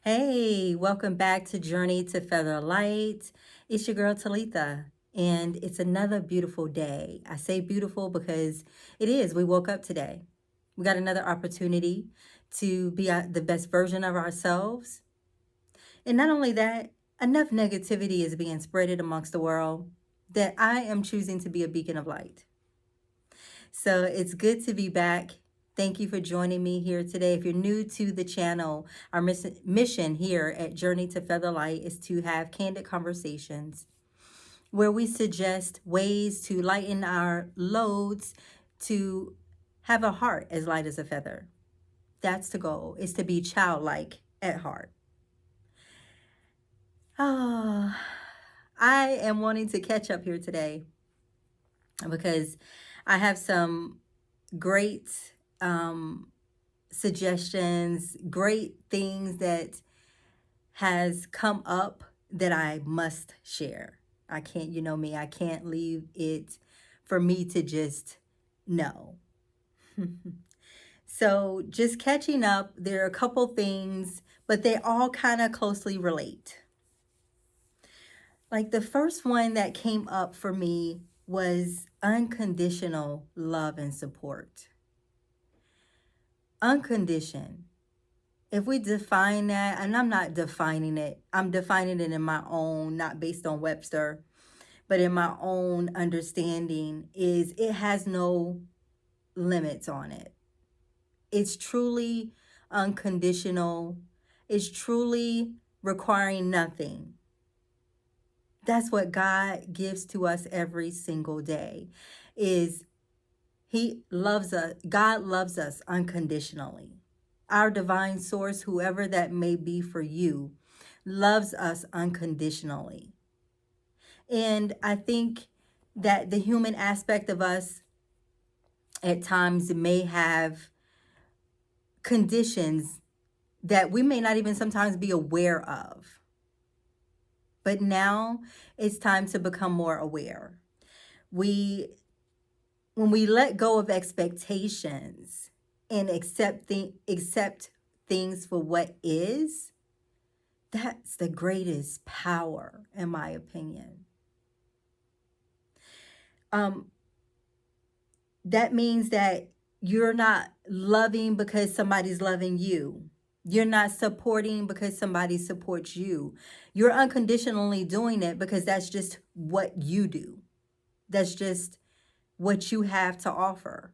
Hey, welcome back to Journey to FeatherLite. It's your girl Talitha, and it's another beautiful day. I say beautiful because it is. We woke up today. We got another opportunity to be the best version of ourselves. And not only that, enough negativity is being spreaded amongst the world that I am choosing to be a beacon of light. So it's good to be back. Thank you for joining me here today. If you're new to the channel, our mission here at Journey to Featherlight is to have candid conversations where we suggest ways to lighten our loads, to have a heart as light as a feather. That's the goal, is to be childlike at heart. Oh, I am wanting to catch up here today because I have some great suggestions, great things that has come up that I must share. I can't, you know me, I can't leave it for me to just know. So just catching up, there are a couple things, but they all kind of closely relate. Like the first one that came up for me was unconditional love and support. Unconditioned. If we define that, and I'm not defining it, I'm defining it in my own, not based on Webster, but in my own understanding, is it has no limits on it. It's truly unconditional. It's truly requiring nothing. That's what God gives to us every single day, is He loves us. God loves us unconditionally. Our divine source, whoever that may be for you, loves us unconditionally. And I think that the human aspect of us at times may have conditions that we may not even sometimes be aware of. But now it's time to become more aware. When we let go of expectations and accept things for what is, that's the greatest power, in my opinion. That means that you're not loving because somebody's loving you. You're not supporting because somebody supports you. You're unconditionally doing it because that's just what you do. That's just what you have to offer.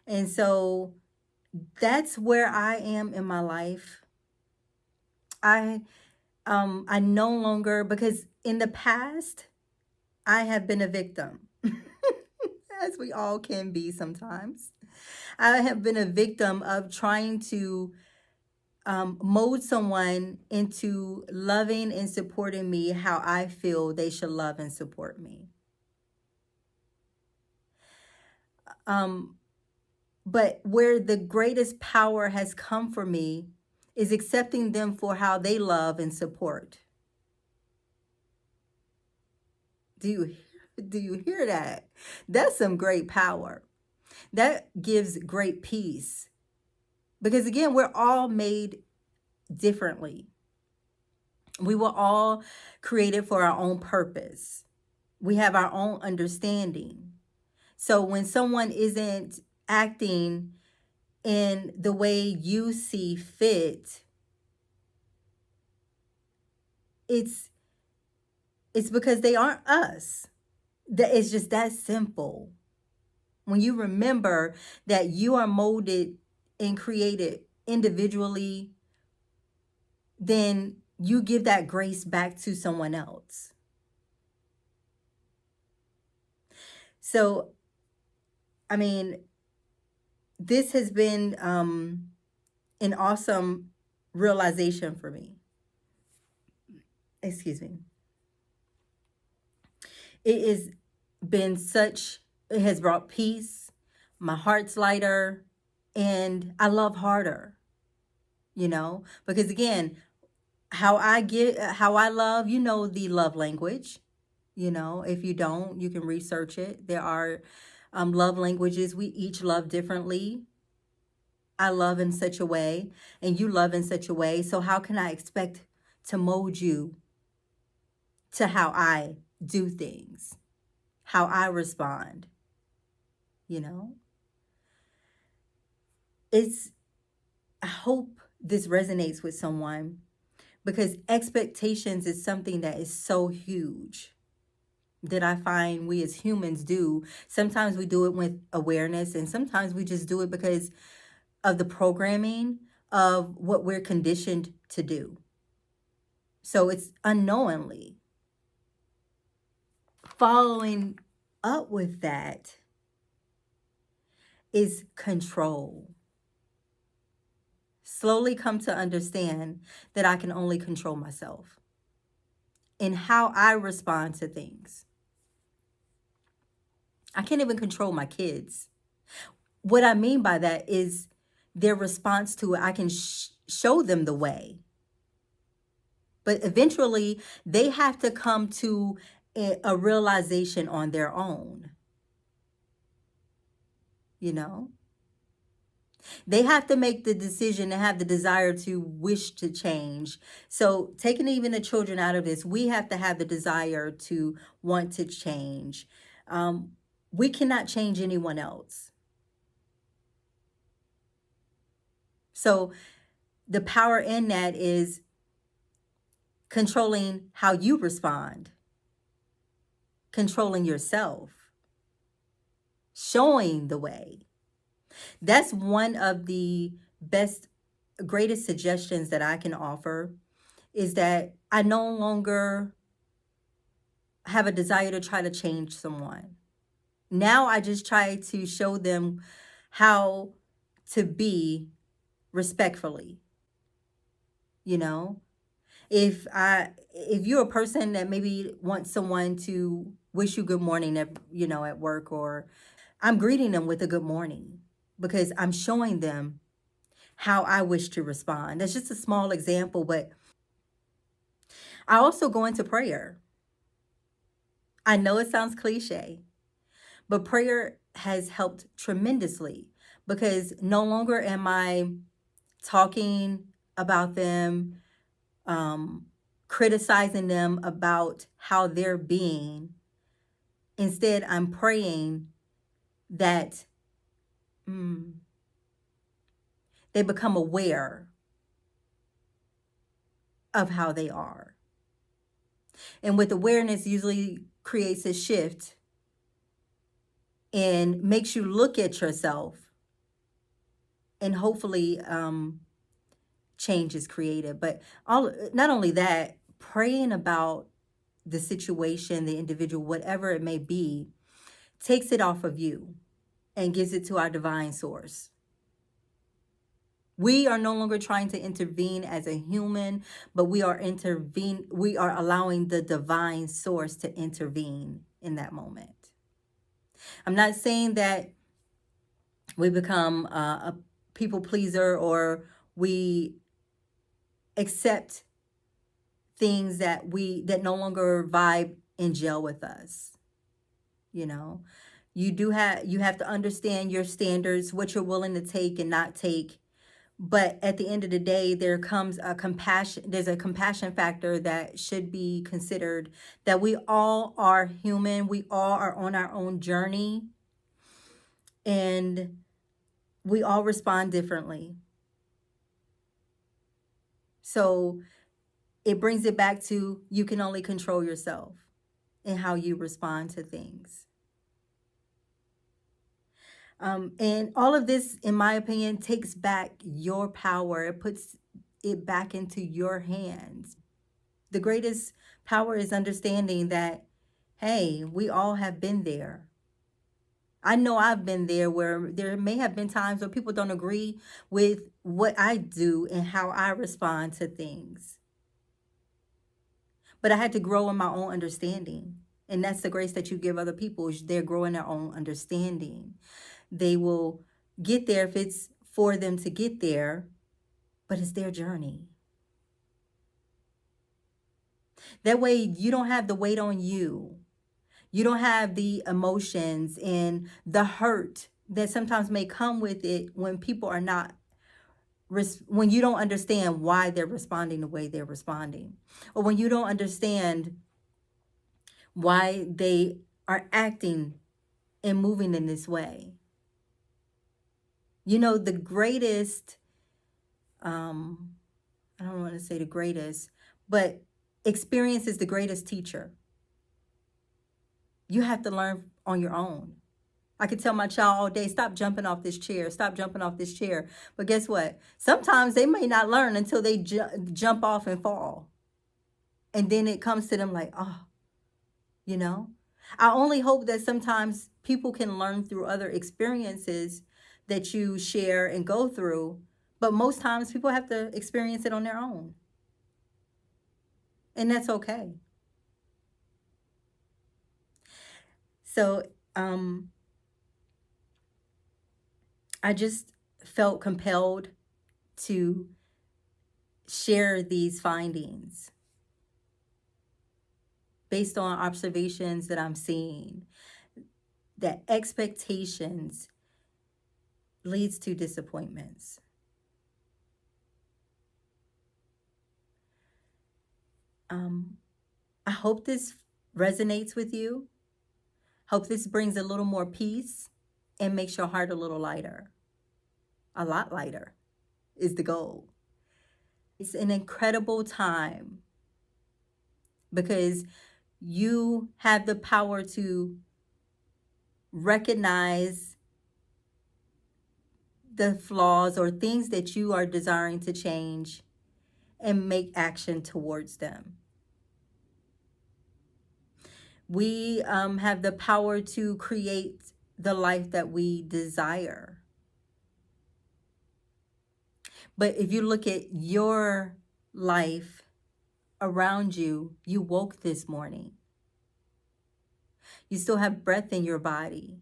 And so that's where I am in my life. I no longer, because in the past I have been a victim. As we all can be sometimes. I have been a victim of trying to mold someone into loving and supporting me how I feel they should love and support me. But where the greatest power has come for me is accepting them for how they love and support. Do you hear that? That's some great power. That gives great peace. Because again, we're all made differently. We were all created for our own purpose. We have our own understanding. So when someone isn't acting in the way you see fit, it's because they aren't us. It's just that simple. When you remember that you are molded and created individually, then you give that grace back to someone else. So, I mean, this has been an awesome realization for me. Excuse me. It has brought peace. My heart's lighter, and I love harder, because again, how I love, the love language. If you don't, you can research it. There are love languages. We each love differently. I love in such a way and you love in such a way. So how can I expect to mold you to how I do things, how I respond? You know, it's, I hope this resonates with someone because expectations is something that is so huge that I find we as humans do. Sometimes we do it with awareness, and sometimes we just do it because of the programming of what we're conditioned to do. So it's unknowingly. Following up with that is control. Slowly come to understand that I can only control myself and how I respond to things. I can't even control my kids. What I mean by that is their response to it. I can show them the way, but eventually they have to come to a realization on their own. You know, they have to make the decision and have the desire to wish to change. So, taking even the children out of this, we have to have the desire to want to change. Um, we cannot change anyone else. So, the power in that is controlling how you respond, controlling yourself, showing the way. That's one of the best, greatest suggestions that I can offer is that I no longer have a desire to try to change someone. Now I just try to show them how to be respectfully, you know? If you're a person that maybe wants someone to wish you good morning at, at work, or I'm greeting them with a good morning because I'm showing them how I wish to respond. That's just a small example, but I also go into prayer. I know it sounds cliche, but prayer has helped tremendously because no longer am I talking about them, criticizing them about how they're being. Instead, I'm praying that they become aware of how they are. And with awareness usually creates a shift and makes you look at yourself, and hopefully change is created. But not only that, praying about the situation, the individual, whatever it may be, takes it off of you and gives it to our divine source. We are no longer trying to intervene as a human, but we are allowing the divine source to intervene in that moment. I'm not saying that we become a people pleaser or we accept things that no longer vibe and gel with us. You know, you have to understand your standards, what you're willing to take and not take. But at the end of the day, there's a compassion factor that should be considered, that we all are human. We all are on our own journey and we all respond differently. So it brings it back to you can only control yourself and how you respond to things. And all of this, in my opinion, takes back your power. It puts it back into your hands. The greatest power is understanding that, hey, we all have been there. I know I've been there where there may have been times where people don't agree with what I do and how I respond to things. But I had to grow in my own understanding. And that's the grace that you give other people, is they're growing their own understanding. They will get there if it's for them to get there, but it's their journey. That way you don't have the weight on you. You don't have the emotions and the hurt that sometimes may come with it when people are not when you don't understand why they're responding the way they're responding, or when you don't understand why they are acting and moving in this way. You know, the greatest, um, I don't want to say the greatest, but experience is the greatest teacher. You have to learn on your own. I could tell my child all day, stop jumping off this chair, stop jumping off this chair. But guess what? Sometimes they may not learn until they jump off and fall. And then it comes to them like, oh, you know? I only hope that sometimes people can learn through other experiences that you share and go through. But most times people have to experience it on their own. And that's okay. So I just felt compelled to share these findings based on observations that I'm seeing, that expectations leads to disappointments. I hope this resonates with you. Hope this brings a little more peace and makes your heart a little lighter. A lot lighter is the goal. It's an incredible time because you have the power to recognize the flaws or things that you are desiring to change and make action towards them. We have the power to create the life that we desire. But if you look at your life around you, you woke this morning. You still have breath in your body.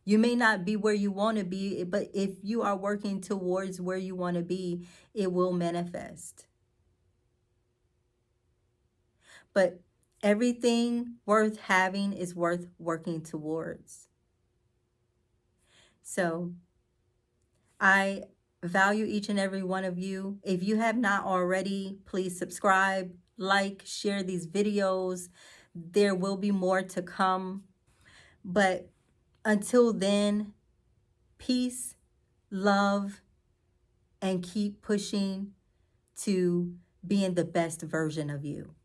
You may not be where you want to be, but if you are working towards where you want to be, it will manifest. But everything worth having is worth working towards. So I value each and every one of you. If you have not already, please subscribe, like, share these videos. There will be more to come. But until then, peace, love, and keep pushing to being the best version of you.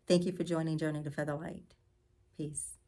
Thank you for joining Journey to FeatherLite. Peace.